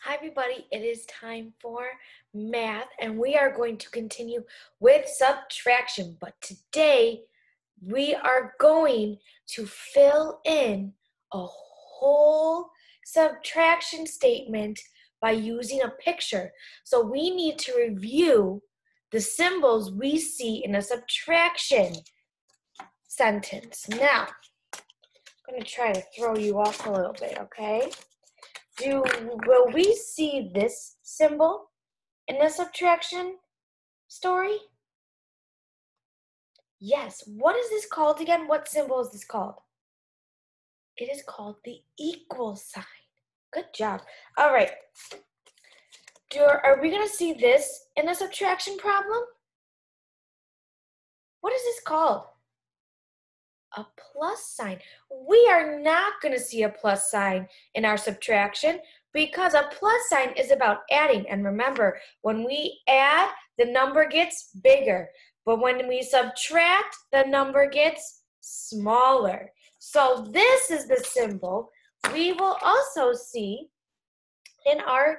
Hi everybody, it is time for math and we are going to continue with subtraction, but today we are going to fill in a whole subtraction statement by using a picture. So we need to review the symbols we see in a subtraction sentence. Now, I'm going to try to throw you off a little bit, okay? Will we see this symbol in the subtraction story? Yes. What is this called again? What symbol is this called? It is called the equal sign. Good job. All right. Are we going to see this in a subtraction problem? What is this called? A plus sign. We are not going to see a plus sign in our subtraction because a plus sign is about adding. And remember, when we add, the number gets bigger. But when we subtract, the number gets smaller. So this is the symbol we will also see in our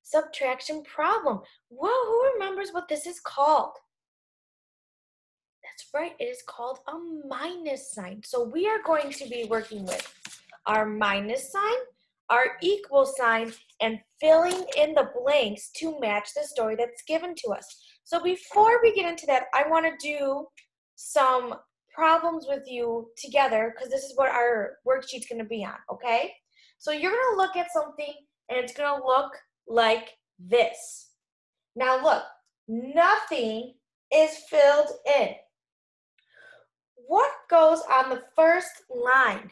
subtraction problem. Well, who remembers what this is called? That's right, it is called a minus sign. So we are going to be working with our minus sign, our equal sign, and filling in the blanks to match the story that's given to us. So before we get into that, I want to do some problems with you together because this is what our worksheet's going to be on, okay? So you're going to look at something and it's going to look like this. Now look, nothing is filled in. What goes on the first line?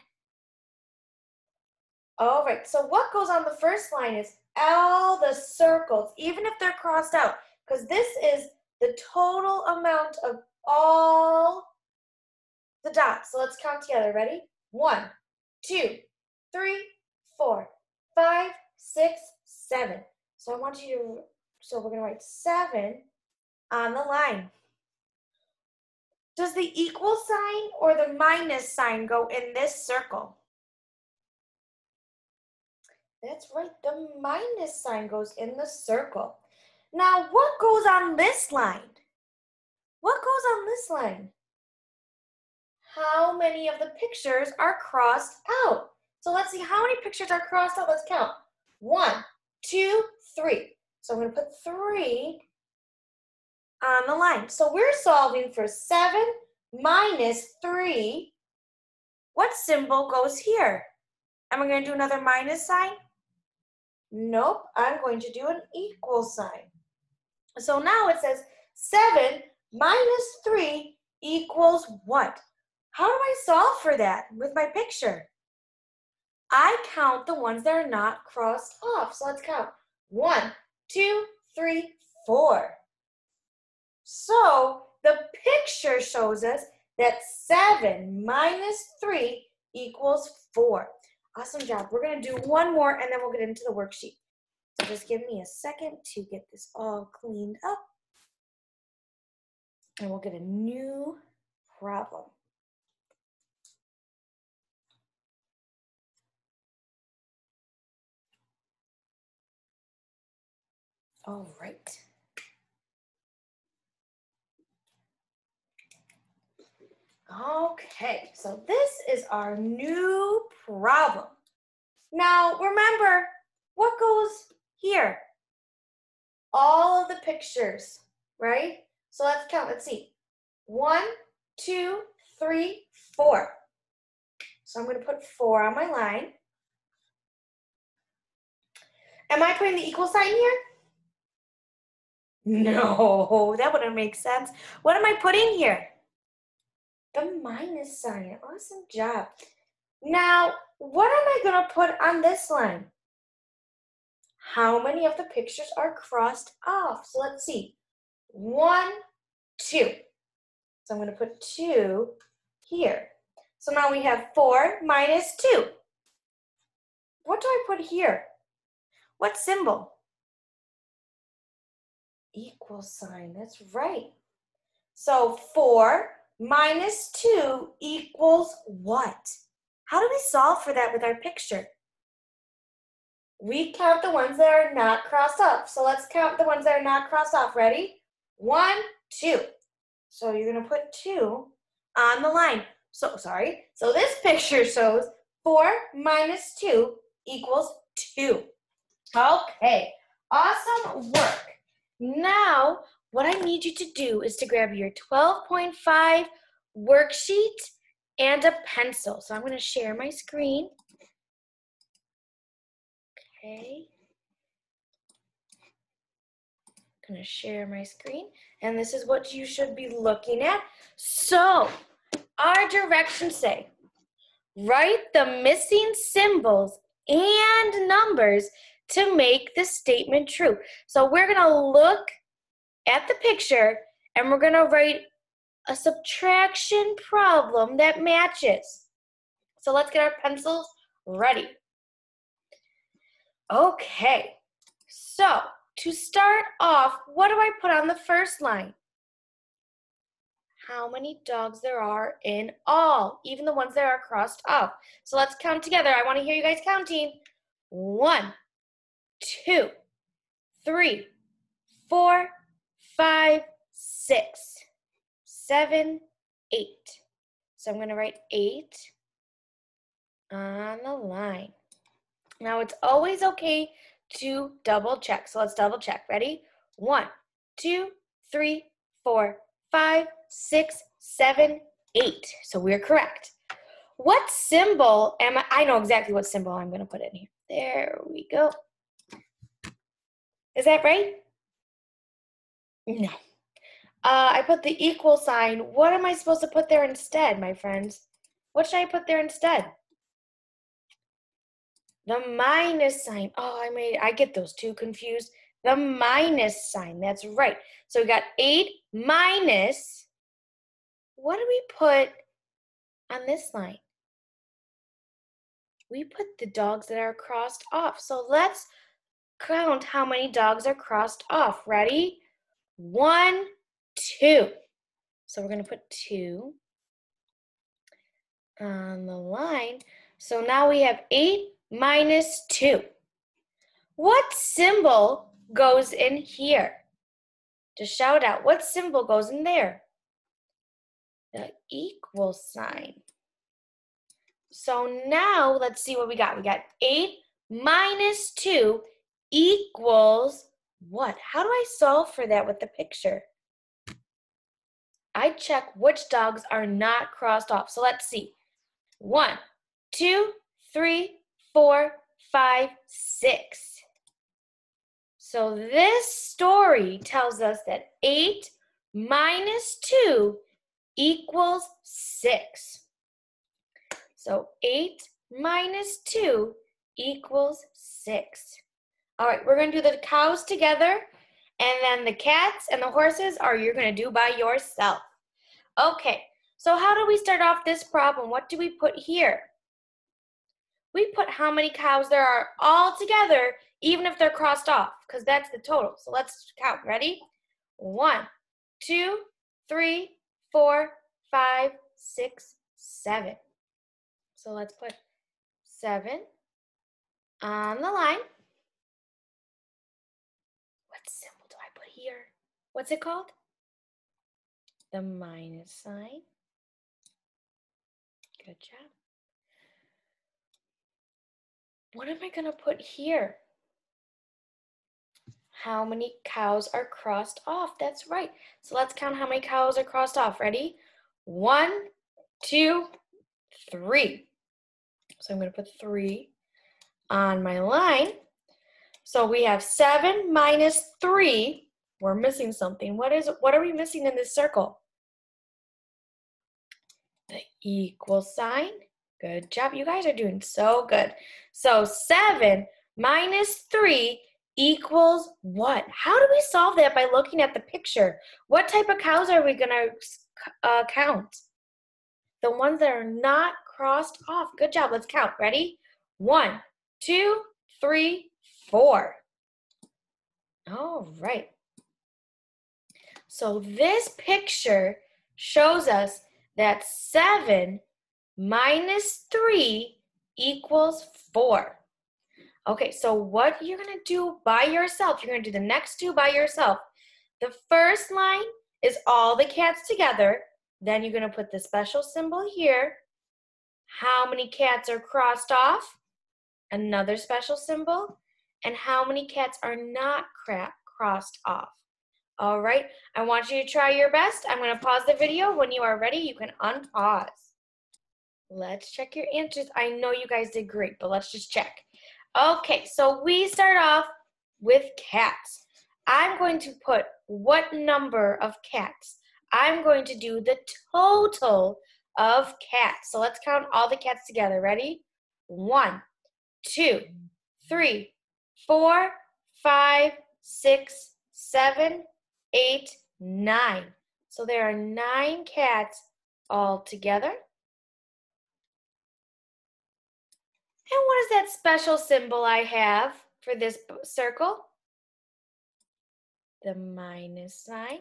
All right, so what goes on the first line is all the circles, even if they're crossed out, because this is the total amount of all the dots. So let's count together. Ready? 1, 2, 3, 4, 5, 6, 7. So we're going to write 7 on the line. Does the equal sign or the minus sign go in this circle? That's right, the minus sign goes in the circle. Now, what goes on this line? What goes on this line? How many of the pictures are crossed out? So let's see how many pictures are crossed out. Let's count. 1, 2, 3. So I'm going to put 3 on the line. So we're solving for 7 minus 3. What symbol goes here? Am I going to do another minus sign? Nope, I'm going to do an equal sign. So now it says 7 minus 3 equals what? How do I solve for that with my picture? I count the ones that are not crossed off. So let's count. 1, 2, 3, 4. So the picture shows us that 7 minus 3 equals 4. Awesome job. We're going to do one more and then we'll get into the worksheet. So just give me a second to get this all cleaned up. And we'll get a new problem. All right. Okay, so this is our new problem. Now, remember, what goes here? All of the pictures, right? So let's count. Let's see. 1, 2, 3, 4. So I'm going to put 4 on my line. Am I putting the equal sign here? No, that wouldn't make sense. What am I putting here? The minus sign. Awesome job. Now, what am I going to put on this line? How many of the pictures are crossed off? So let's see. 1, 2. So I'm going to put 2 here. So now we have 4 minus 2. What do I put here? What symbol? Equal sign. That's right. So 4 minus 2 equals what? How do we solve for that with our picture? we count the ones that are not crossed off. So let's count the ones that are not crossed off. Ready? 1, 2. So you're going to put 2 on the line. So this picture shows 4 minus 2 equals 2. Okay, awesome work. Now, what I need you to do is to grab your 12.5 worksheet and a pencil. So I'm going to share my screen. Okay. I'm going to share my screen, and this is what you should be looking at. So, our directions say, write the missing symbols and numbers to make the statement true. So we're going to look at the picture, and we're going to write a subtraction problem that matches. So let's get our pencils ready. Okay, so to start off, what do I put on the first line? How many dogs there are in all, even the ones that are crossed off. So let's count together. I want to hear you guys counting. 1, 2, 3, 4, 5, 6, 7, 8. So I'm going to write 8 on the line. Now it's always okay to double check. So let's double check. Ready? 1, 2, 3, 4, 5, 6, 7, 8. So we're correct. What symbol am I know exactly what symbol I'm going to put in here. There we go. Is that right? No. I put the equal sign. What am I supposed to put there instead, my friends? What should I put there instead? The minus sign. Oh, I get those two confused. The minus sign. That's right. So we got 8 minus. What do we put on this line? We put the dogs that are crossed off. So let's count how many dogs are crossed off. Ready? 1, 2. So we're going to put 2 on the line. So now we have 8 minus 2. What symbol goes in here? Just shout out. What symbol goes in there? The equal sign. So now let's see what we got. We got 8 minus 2 equals what? How do I solve for that with the picture? I check which dogs are not crossed off. So let's see. 1, 2, 3, 4, 5, 6. So this story tells us that 8 minus 2 equals 6. So 8 minus 2 equals 6. All right, we're going to do the cows together, and then the cats and the horses you're going to do by yourself. Okay, so how do we start off this problem? What do we put here? We put how many cows there are all together, even if they're crossed off, because that's the total. So let's count. Ready? 1, 2, 3, 4, 5, 6, 7. So let's put 7 on the line. What symbol do I put here? What's it called? The minus sign. Good job. What am I going to put here? How many cows are crossed off? That's right. So let's count how many cows are crossed off. Ready? 1, 2, 3. So I'm going to put 3 on my line. So we have 7 minus 3. We're missing something. What are we missing in this circle? The equal sign. Good job. You guys are doing so good. So 7 minus 3 equals what? How do we solve that by looking at the picture? What type of cows are we going to count? The ones that are not crossed off. Good job. Let's count. Ready? 1, 2, 3, 4. All right. So this picture shows us that 7 minus 3 equals 4. Okay, so what you're gonna do by yourself, you're gonna do the next two by yourself. The first line is all the cats together. Then you're gonna put the special symbol here. How many cats are crossed off? Another special symbol. And how many cats are not crossed off? All right, I want you to try your best. I'm gonna pause the video. When you are ready, you can unpause. Let's check your answers. I know you guys did great, but let's just check. Okay, so we start off with cats. I'm going to put what number of cats? I'm going to do the total of cats. So let's count all the cats together. Ready? 1, 2, 3, 4, 5, 6, 7, 8, 9. So there are 9 cats all together. And what is that special symbol I have for this circle? The minus sign.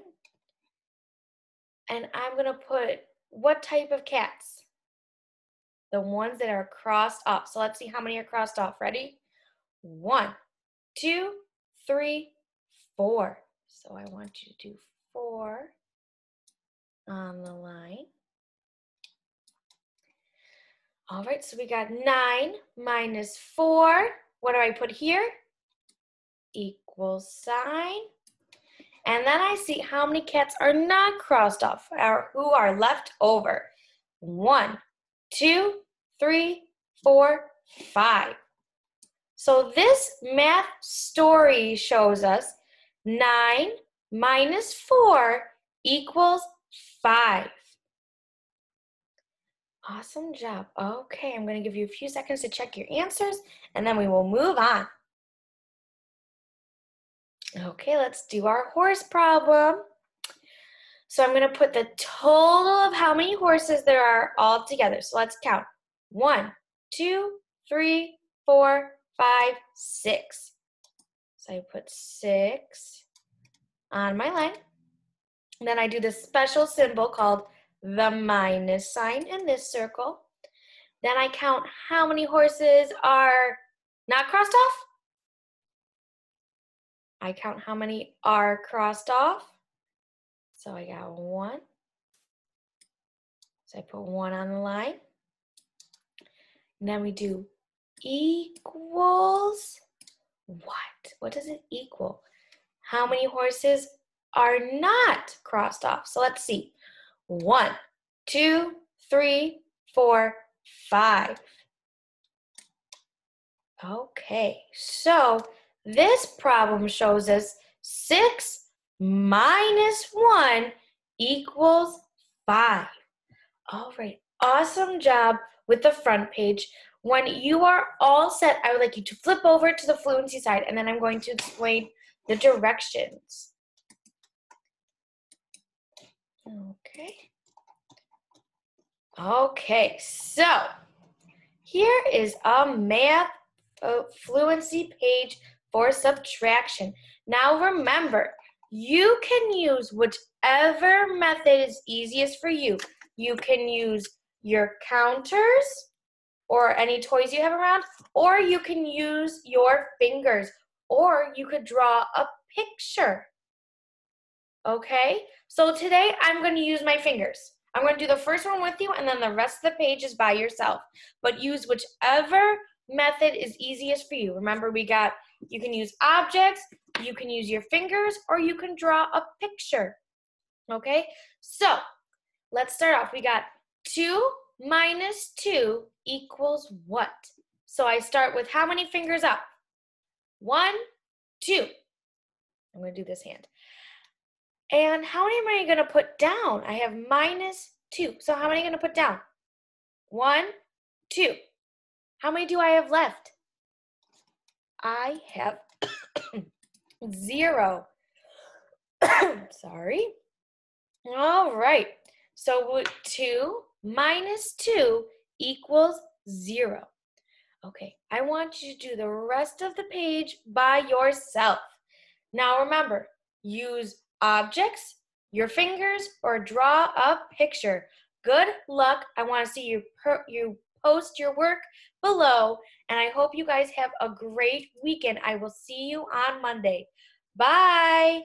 And I'm going to put what type of cats? The ones that are crossed off. So let's see how many are crossed off. Ready? 1, 2, 3, 4. So I want you to do 4 on the line. All right, so we got 9 minus 4. What do I put here? Equals sign. And then I see how many cats are not crossed off, or who are left over. 1, 2, 3, 4, 5. So this math story shows us 9 minus 4 equals 5. Awesome job. Okay, I'm going to give you a few seconds to check your answers, and then we will move on. Okay, let's do our horse problem. So I'm going to put the total of how many horses there are all together. So let's count. 1, 2, 3, 4, 5, 6. So I put 6 on my line. And then I do this special symbol called the minus sign in this circle. Then I count how many horses are not crossed off. I count how many are crossed off. So I got 1. So I put 1 on the line. And then we do equals what? What does it equal? How many horses are not crossed off? So let's see. 1, 2, 3, 4, 5. Okay, so this problem shows us 6 minus 1 equals 5. All right, awesome job with the front page. When you are all set, I would like you to flip over to the fluency side, and then I'm going to explain the directions. Okay, so here is a math fluency page for subtraction. Now remember, you can use whichever method is easiest for you. You can use your counters or any toys you have around, or you can use your fingers, or you could draw a picture. Okay, so today I'm going to use my fingers. I'm going to do the first one with you, and then the rest of the page is by yourself. But use whichever method is easiest for you. Remember, you can use objects, you can use your fingers, or you can draw a picture. Okay, so let's start off. We got 2 minus 2 equals what? So I start with how many fingers up? 1, 2. I'm going to do this hand. And how many am I going to put down? I have minus 2. So how many am I going to put down? 1, 2. How many do I have left? I have 0. Sorry. All right. So 2 minus 2 equals 0. Okay, I want you to do the rest of the page by yourself. Now remember, use objects, your fingers, or draw a picture. Good luck. I want to see you post your work below, and I hope you guys have a great weekend. I will see you on Monday. Bye.